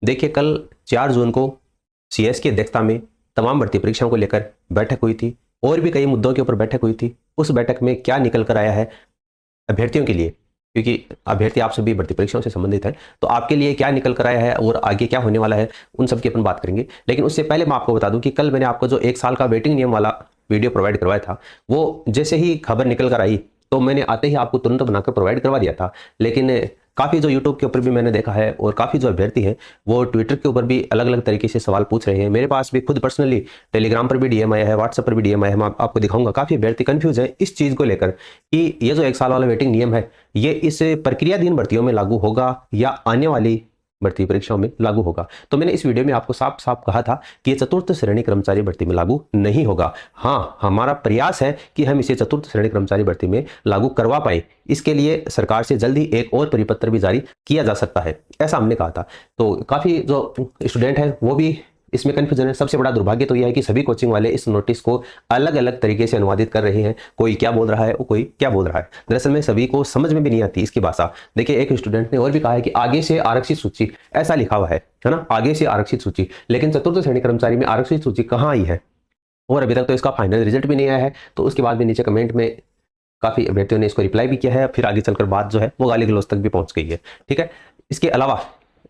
देखिए, कल 4 जून को सीएस की अध्यक्षता में तमाम भर्ती परीक्षाओं को लेकर बैठक हुई थी और भी कई मुद्दों के ऊपर बैठक हुई थी। उस बैठक में क्या निकल कर आया है अभ्यर्थियों के लिए, क्योंकि अभ्यर्थी आप सभी भर्ती परीक्षाओं से संबंधित है, तो आपके लिए क्या निकल कर आया है और आगे क्या होने वाला है, उन सब की अपन बात करेंगे। लेकिन उससे पहले मैं आपको बता दूं कि कल मैंने आपको जो 1 साल का वेटिंग नियम वाला वीडियो प्रोवाइड करवाया था, वो जैसे ही खबर निकल कर आई तो मैंने आते ही आपको तुरंत बनाकर प्रोवाइड करवा दिया था। लेकिन काफ़ी जो यूट्यूब के ऊपर भी मैंने देखा है और काफ़ी जो अभ्यर्थी हैं वो ट्विटर के ऊपर भी अलग अलग तरीके से सवाल पूछ रहे हैं। मेरे पास भी खुद पर्सनली टेलीग्राम पर भी डीएम आया है, व्हाट्सएप पर भी डीएम आया है। मैं आपको दिखाऊंगा, काफ़ी अभ्यर्थी कंफ्यूज है इस चीज़ को लेकर कि ये जो 1 साल वाला वेटिंग नियम है ये इस प्रक्रियाधीन भर्तियों में लागू होगा या आने वाली भर्ती परीक्षाओं में लागू होगा। तो मैंने इस वीडियो में आपको साफ साफ कहा था कि ये चतुर्थ श्रेणी कर्मचारी भर्ती में लागू नहीं होगा। हाँ, हमारा प्रयास है कि हम इसे चतुर्थ श्रेणी कर्मचारी भर्ती में लागू करवा पाए। इसके लिए सरकार से जल्द ही एक और परिपत्र भी जारी किया जा सकता है, ऐसा हमने कहा था। तो काफ़ी जो स्टूडेंट हैं वो भी इसमें कंफ्यूजन है। सबसे बड़ा दुर्भाग्य तो यह है कि सभी कोचिंग वाले इस नोटिस को अलग अलग तरीके से अनुवादित कर रहे हैं। कोई क्या बोल रहा है और कोई क्या बोल रहा है। दरअसल में सभी को समझ में भी नहीं आती इसकी भाषा। देखिए, एक स्टूडेंट ने और भी कहा है कि आगे से आरक्षित सूची, ऐसा लिखा हुआ है ना, आगे से आरक्षित सूची, लेकिन चतुर्थ श्रेणी कर्मचारी में आरक्षित सूची कहाँ आई है और अभी तक तो इसका फाइनल रिजल्ट भी नहीं आया है। तो उसके बाद भी नीचे कमेंट में काफ़ी अभ्यर्थियों ने इसको रिप्लाई भी किया है, फिर आगे चलकर बात जो है वो गाली गलौज तक भी पहुंच गई है। ठीक है, इसके अलावा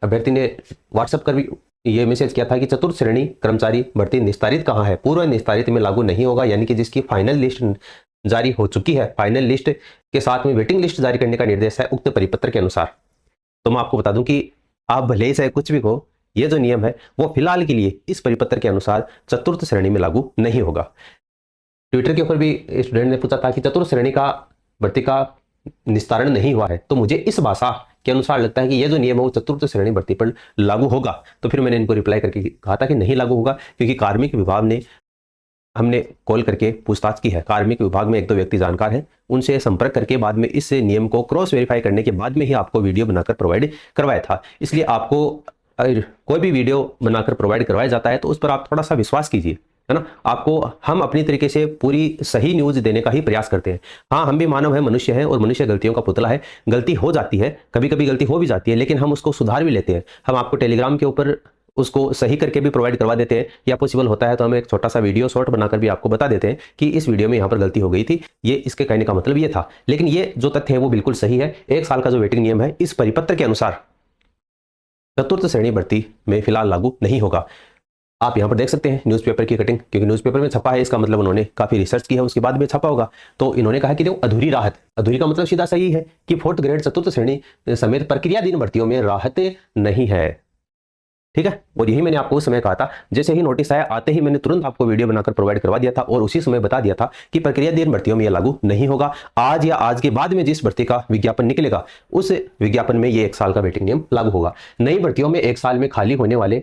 अभ्यर्थी ने व्हाट्सएप कर भी ये मैसेज किया था कि चतुर्थ श्रेणी कर्मचारी भर्ती निस्तारित कहाँ है, पूर्व निस्तारित में लागू नहीं होगा, यानी कि जिसकी फाइनल लिस्ट जारी हो चुकी है, फाइनल लिस्ट के साथ में वेटिंग लिस्ट जारी करने का निर्देश है उक्त परिपत्र के अनुसार। तो मैं आपको बता दूं कि आप भले ही चाहे कुछ भी कहो, ये जो नियम है वो फिलहाल के लिए इस परिपत्र के अनुसार चतुर्थ श्रेणी में लागू नहीं होगा। ट्विटर के ऊपर भी स्टूडेंट ने पूछा था कि चतुर्थ श्रेणी का भर्ती का निस्तारण नहीं हुआ है, तो मुझे इस भाषा के अनुसार लगता है कि ये जो नियम है वो चतुर्थ श्रेणी भर्ती पर लागू होगा। तो फिर मैंने इनको रिप्लाई करके कहा था कि नहीं लागू होगा, क्योंकि कार्मिक विभाग ने, हमने कॉल करके पूछताछ की है, कार्मिक विभाग में 1-2 व्यक्ति जानकार हैं, उनसे संपर्क करके बाद में इस नियम को क्रॉस वेरीफाई करने के बाद में ही आपको वीडियो बनाकर प्रोवाइड करवाया था। इसलिए आपको कोई भी वीडियो बनाकर प्रोवाइड करवाया जाता है तो उस पर आप थोड़ा सा विश्वास कीजिए, है ना। आपको हम अपनी तरीके से पूरी सही न्यूज़ देने का ही प्रयास करते हैं। हाँ, हम भी मानव है, मनुष्य है और मनुष्य गलतियों का पुतला है। गलती हो जाती है, कभी कभी गलती हो भी जाती है, लेकिन हम उसको सुधार भी लेते हैं। हम आपको टेलीग्राम के ऊपर उसको सही करके भी प्रोवाइड करवा देते हैं, या पॉसिबल होता है तो हम एक छोटा सा वीडियो शॉर्ट बनाकर भी आपको बता देते हैं कि इस वीडियो में यहाँ पर गलती हो गई थी, ये इसके कहने का मतलब ये था। लेकिन ये जो तथ्य है वो बिल्कुल सही है। 1 साल का जो वेटिंग नियम है इस परिपत्र के अनुसार चतुर्थ श्रेणी भर्ती में फिलहाल लागू नहीं होगा। आप यहाँ पर देख सकते हैं न्यूज़पेपर की कटिंग, क्योंकि न्यूज़पेपर में छपा है, इसका मतलब उन्होंने काफ़ी रिसर्च की है, उसके बाद में छपा होगा। तो इन्होंने कहा कि देखो, अधूरी राहत, अधूरी का मतलब सीधा सही है कि 4th ग्रेड चतुर्थ श्रेणी समेत प्रक्रियाधीन भर्तियों में राहत नहीं है। ठीक है, और यही मैंने आपको उस समय कहा था। जैसे ही नोटिस आया, आते ही मैंने तुरंत आपको वीडियो बनाकर प्रोवाइड करवा दिया था और उसी समय बता दिया था कि प्रक्रियाधीन भर्तियों में यह लागू नहीं होगा। आज या आज के बाद में जिस भर्ती का विज्ञापन निकलेगा उस विज्ञापन में ये 1 साल का वेटिंग नियम लागू होगा। नई भर्तियों में 1 साल में खाली होने वाले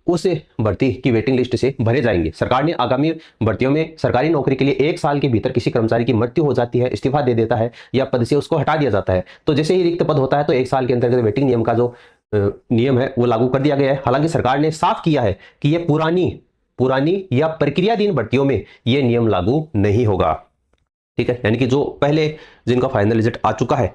उस भर्ती की वेटिंग लिस्ट से भरे जाएंगे। सरकार ने आगामी भर्तियों में सरकारी नौकरी के लिए 1 साल के भीतर किसी कर्मचारी की मृत्यु हो जाती है, इस्तीफा दे देता है या पद से उसको हटा दिया जाता है, तो जैसे ही रिक्त पद होता है तो 1 साल के अंतर्गत वेटिंग नियम का जो नियम है वो लागू कर दिया गया है। हालांकि सरकार ने साफ किया है कि ये पुरानी या प्रक्रियाधीन भर्तियों में ये नियम लागू नहीं होगा। ठीक है, यानी कि जो पहले जिनका फाइनल रिजल्ट आ चुका है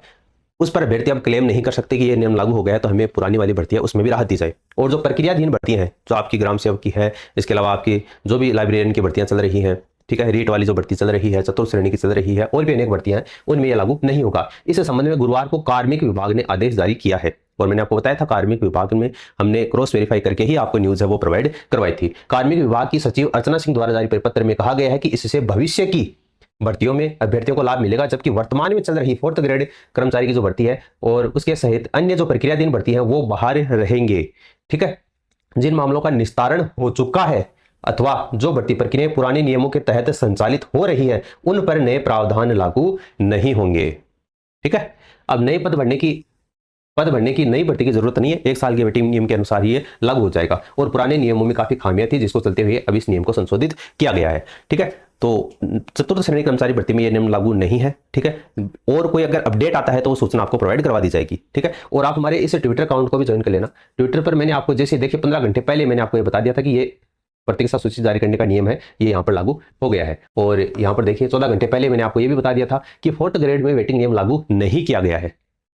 उस पर अभ्यर्थी अब क्लेम नहीं कर सकते कि ये नियम लागू हो गया है, तो हमें पुरानी वाली भर्ती है उसमें भी राहत दी जाए। और जो प्रक्रियाधीन भर्ती हैं, जो आपकी ग्राम सेवक की है, इसके अलावा आपकी जो भी लाइब्रेरियन की भर्तियां चल रही हैं, ठीक है, रीट वाली जो भर्ती चल रही है, चतुर्थ श्रेणी की चल रही है, और भी अनेक भर्तियां हैं, उनमें यह लागू नहीं होगा। इस संबंध में गुरुवार को कार्मिक विभाग ने आदेश जारी किया है और मैंने आपको बताया था कार्मिक विभाग में हमने क्रॉस वेरीफाई करके ही आपको न्यूज़ है वो प्रोवाइड करवाई थी। कार्मिक विभाग की सचिव अर्चना सिंह द्वारा जारी परिपत्र में कहा गया है कि इससे भविष्य की भर्तियों में अभ्यर्थियों को लाभ मिलेगा, जबकि वर्तमान में चल रही 4th ग्रेड कर्मचारी की जो भर्ती है और उसके सहित अन्य जो प्रक्रियाधीन भर्ती है वो बाहर रहेंगे। ठीक है, जिन मामलों का निस्तारण हो चुका है अथवा जो भर्ती प्रक्रिया पुराने नियमों के तहत संचालित हो रही है उन पर नए प्रावधान लागू नहीं होंगे। ठीक है, अब नए पद भरने की नई भर्ती की जरूरत नहीं है, 1 साल के वेटिंग नियम के अनुसार ये लागू हो जाएगा। और पुराने नियमों में काफी खामियां थी जिसको चलते हुए अब इस नियम को संशोधित किया गया है। ठीक है, तो चतुर्थ श्रेणी कर्मचारी भर्ती में यह नियम लागू नहीं है। ठीक है, और कोई अगर अपडेट आता है तो वो सूचना आपको प्रोवाइड करवा दी जाएगी। ठीक है, और आप हमारे इस ट्विटर अकाउंट को भी ज्वाइन कर लेना। ट्विटर पर मैंने आपको जैसे देखिए 15 घंटे पहले मैंने आपको ये बता दिया था कि ये प्रतीक्षा सूची जारी करने का नियम है, ये यहाँ पर लागू हो गया है। और यहाँ पर देखिए 14 घंटे पहले मैंने आपको ये भी बता दिया था कि 4th ग्रेड में वेटिंग नियम लागू नहीं किया गया है।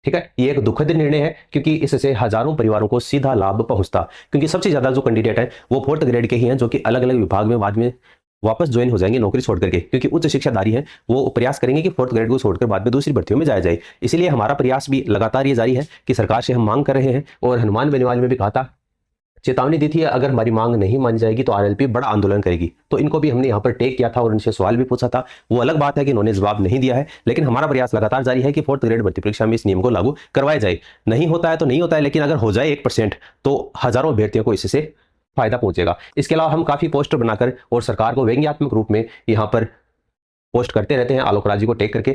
ठीक है, ये एक दुखद निर्णय है क्योंकि इससे हजारों परिवारों को सीधा लाभ पहुंचता, क्योंकि सबसे ज्यादा जो कैंडिडेट है वो 4th ग्रेड के ही हैं, जो कि अलग अलग विभाग में बाद में वापस ज्वाइन हो जाएंगे नौकरी छोड़ करके, क्योंकि उच्च शिक्षाधारी हैं, वो प्रयास करेंगे कि 4th ग्रेड को छोड़कर बाद में दूसरी भर्तियों में जाया जाए। इसलिए हमारा प्रयास भी लगातार ये जारी है कि सरकार से हम मांग कर रहे हैं, और हनुमान बेनीवाल में भी कहा था, चेतावनी दी थी, अगर हमारी मांग नहीं मानी जाएगी तो आरएलपी बड़ा आंदोलन करेगी। तो इनको भी हमने यहाँ पर टेक किया था और उनसे सवाल भी पूछा था। वो अलग बात है कि इन्होंने जवाब नहीं दिया है, लेकिन हमारा प्रयास लगातार जारी है कि 4th ग्रेड भर्ती परीक्षा में इस नियम को लागू करवाया जाए। नहीं होता है तो नहीं होता है, लेकिन अगर हो जाए 1% तो हजारों अभ्यर्थियों को इससे फायदा पहुंचेगा। इसके अलावा हम काफी पोस्टर बनाकर और सरकार को व्यंग्यात्मक रूप में यहाँ पर पोस्ट करते रहते हैं, आलोक राज जी को टेक करके,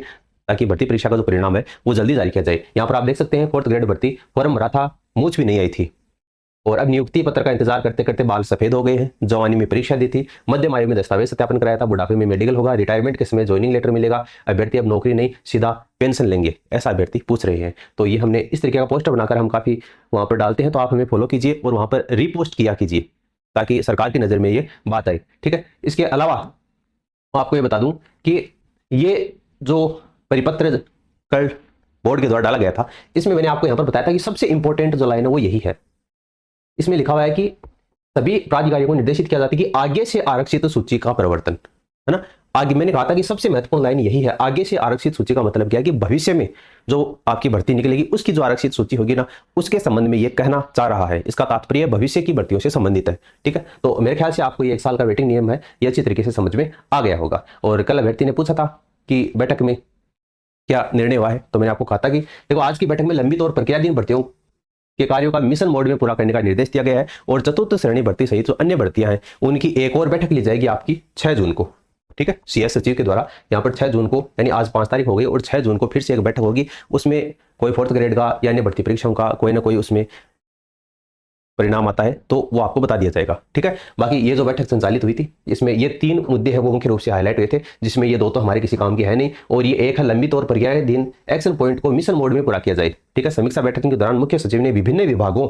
ताकि भर्ती परीक्षा का जो परिणाम है वो जल्दी जारी किया जाए। यहाँ पर आप देख सकते हैं 4th ग्रेड भर्ती फॉर्म भरा था, मूछ भी नहीं आई थी, और अब नियुक्ति पत्र का इंतजार करते करते बाल सफेद हो गए हैं। जवानी में परीक्षा दी थी, मध्यम आयु में दस्तावेज सत्यापन कराया था, बुढ़ापे में मेडिकल होगा, रिटायरमेंट के समय ज्वाइनिंग लेटर मिलेगा, अभ्यर्थी अब नौकरी नहीं सीधा पेंशन लेंगे, ऐसा अभ्यर्थी पूछ रहे हैं। तो ये हमने इस तरीके का पोस्टर बनाकर हम काफी वहां पर डालते हैं, तो आप हमें फॉलो कीजिए और वहां पर रीपोस्ट किया कीजिए ताकि सरकार की नजर में ये बात आए। ठीक है, इसके अलावा मैं आपको ये बता दूं कि ये जो परिपत्र कल बोर्ड के द्वारा डाला गया था, इसमें मैंने आपको यहाँ पर बताया था कि सबसे इंपॉर्टेंट जो लाइन है वो यही है। इसमें लिखा हुआ है कि सभी प्राधिकारियों को निर्देशित किया जाता है कि आगे से आरक्षित सूची का परिवर्तन, है ना। आगे मैंने कहा था कि सबसे महत्वपूर्ण लाइन यही है, आगे से आरक्षित सूची का मतलब क्या है कि भविष्य में जो आपकी भर्ती निकलेगी उसकी जो आरक्षित सूची होगी ना, उसके संबंध में ये कहना चाह रहा है। इसका तात्पर्य भविष्य की भर्तियों से संबंधित है। ठीक है, तो मेरे ख्याल से आपको ये 1 साल का वेटिंग नियम है, ये अच्छी तरीके से समझ में आ गया होगा। और कल अभ्यर्थी ने पूछा था कि बैठक में क्या निर्णय हुआ है, तो मैंने आपको कहा था कि देखो आज की बैठक में लंबित और प्रक्रियाधीन भर्तियों के कार्यों का मिशन मोड में पूरा करने का निर्देश दिया गया है, और चतुर्थ श्रेणी भर्ती सहित जो अन्य भर्तियां हैं उनकी एक और बैठक ली जाएगी आपकी 6 जून को। ठीक है, सीएस सचिव के द्वारा यहाँ पर 6 जून को, यानी आज 5 तारीख हो गई, और 6 जून को फिर से एक बैठक होगी। उसमें कोई 4th ग्रेड का या अन्य भर्ती परीक्षाओं का कोई ना कोई उसमें परिणाम आता है तो वो आपको बता दिया जाएगा। ठीक है, बाकी ये जो बैठक संचालित हुई थी इसमें ये 3 मुद्दे हैं वो मुख्य रूप से हाईलाइट हुए थे, जिसमें ये 2 तो हमारे किसी काम की है नहीं, और ये एक है लंबित और प्रक्रियाधीन एक्शन पॉइंट को मिशन मोड में पूरा किया जाए। ठीक है, समीक्षा बैठक के दौरान मुख्य सचिव ने विभिन्न विभागों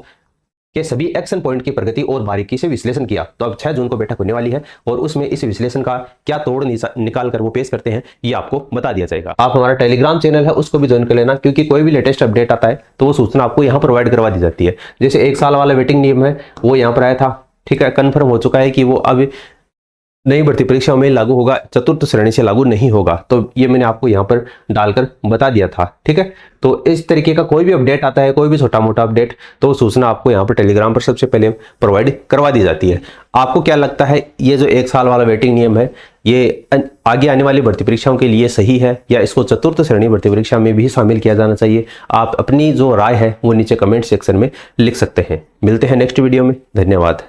के सभी एक्शन पॉइंट की प्रगति और बारीकी से विश्लेषण किया। तो अब 6 जून को बैठक होने वाली है, और उसमें इस विश्लेषण का क्या तोड़ निकाल कर वो पेश करते हैं ये आपको बता दिया जाएगा। आप हमारा टेलीग्राम चैनल है उसको भी ज्वाइन कर लेना, क्योंकि कोई भी लेटेस्ट अपडेट आता है तो वो सूचना आपको यहाँ प्रोवाइड करवा दी जाती है। जैसे 1 साल वाला वेटिंग नियम है वो यहाँ पर आया था, ठीक है, कन्फर्म हो चुका है कि वो अब नई भर्ती परीक्षाओं में लागू होगा, चतुर्थ श्रेणी से लागू नहीं होगा। तो ये मैंने आपको यहाँ पर डालकर बता दिया था। ठीक है, तो इस तरीके का कोई भी अपडेट आता है, कोई भी छोटा मोटा अपडेट, तो सूचना आपको यहाँ पर टेलीग्राम पर सबसे पहले प्रोवाइड करवा दी जाती है। आपको क्या लगता है ये जो 1 साल वाला वेटिंग नियम है ये आगे आने वाली भर्ती परीक्षाओं के लिए सही है, या इसको चतुर्थ श्रेणी भर्ती परीक्षा में भी शामिल किया जाना चाहिए? आप अपनी जो राय है वो नीचे कमेंट सेक्शन में लिख सकते हैं। मिलते हैं नेक्स्ट वीडियो में, धन्यवाद।